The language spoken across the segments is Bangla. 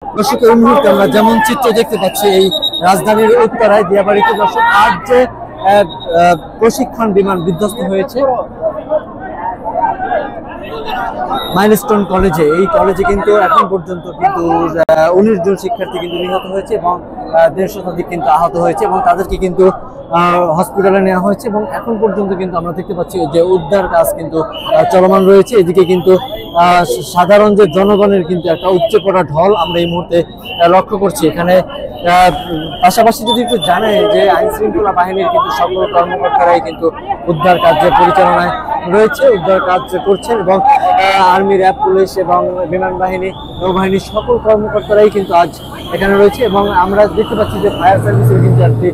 দর্শক এই মুহূর্তে আমরা যেমন চিত্র দেখতে পাচ্ছি এই রাজধানীর উত্তরায় দিয়াবাড়িতে দর্শক আজ যে প্রশিক্ষণ বিমান বিধ্বস্ত হয়েছে মাইলস্টোন কলেজে, এই কলেজে কিন্তু এখন পর্যন্ত কিন্তু 19 জন শিক্ষার্থী কিন্তু নিহত হয়েছে এবং 150 শতাধিক কিন্তু আহত হয়েছে এবং তাদেরকে কিন্তু হসপিটালে নেওয়া হয়েছে এবং এখন পর্যন্ত কিন্তু আমরা দেখতে পাচ্ছি যে উদ্ধার কাজ কিন্তু চলমান রয়েছে। এদিকে কিন্তু সাধারণ যে জনগণের কিন্তু একটা উপচে পড়া ঢল আমরা এই মুহূর্তে লক্ষ্য করছি এখানে। পাশাপাশি যদি একটু জানে যে আইন শৃঙ্খলা বাহিনীর কিন্তু সকল কর্মকর্তারাই কিন্তু উদ্ধার কার্যের পরিচালনায় রয়েছে, উদ্ধার কাজ করছেন এবং আর্মি, র্যাব, পুলিশ এবং বিমান বাহিনী, নৌবাহিনীর সকল কর্মকর্তারাই কিন্তু আজ এখানে রয়েছে এবং আমরা দেখতে পাচ্ছি যে ফায়ার সার্ভিসের কিন্তু একটি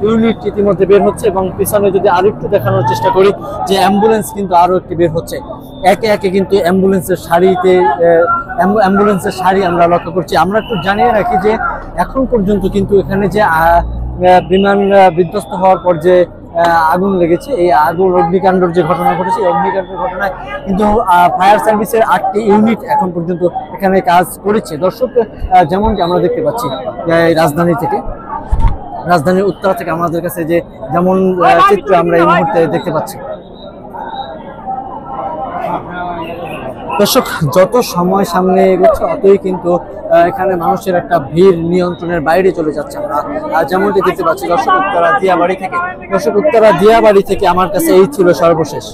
ইউনিট ইতিমধ্যে বের হচ্ছে এবং পিছনে যদি আরেকটু দেখানোর চেষ্টা করি যে অ্যাম্বুলেন্স কিন্তু আরো একটি বের হচ্ছে। একে একে কিন্তু অ্যাম্বুলেন্সের সারি আমরা লক্ষ্য করছি। আমরা একটু জানিয়ে রাখি যে এখন পর্যন্ত কিন্তু এখানে যে বিমান বিধ্বস্ত হওয়ার পর যে আগুন লেগেছে, এই আগুন অগ্নিকাণ্ডের যে ঘটনা ঘটেছে, এই অগ্নিকাণ্ডের ঘটনায় কিন্তু ফায়ার সার্ভিসের 8টি ইউনিট এখন পর্যন্ত এখানে কাজ করেছে। দর্শক যেমনটি আমরা দেখতে পাচ্ছি রাজধানীর উত্তরা থেকে আমাদের কাছে যে যেমন চিত্র আমরা এই মুহূর্তে দেখতে পাচ্ছি। দর্শক যত সময় সামনে এগোচ্ছে অতই কিন্তু এখানে মানুষের একটা ভিড় নিয়ন্ত্রণের বাইরে চলে যাচ্ছে। আমরা যেমনটি দেখতে পাচ্ছি দর্শক উত্তরা দিয়াবাড়ি থেকে আমার কাছে এই ছিল সর্বশেষ।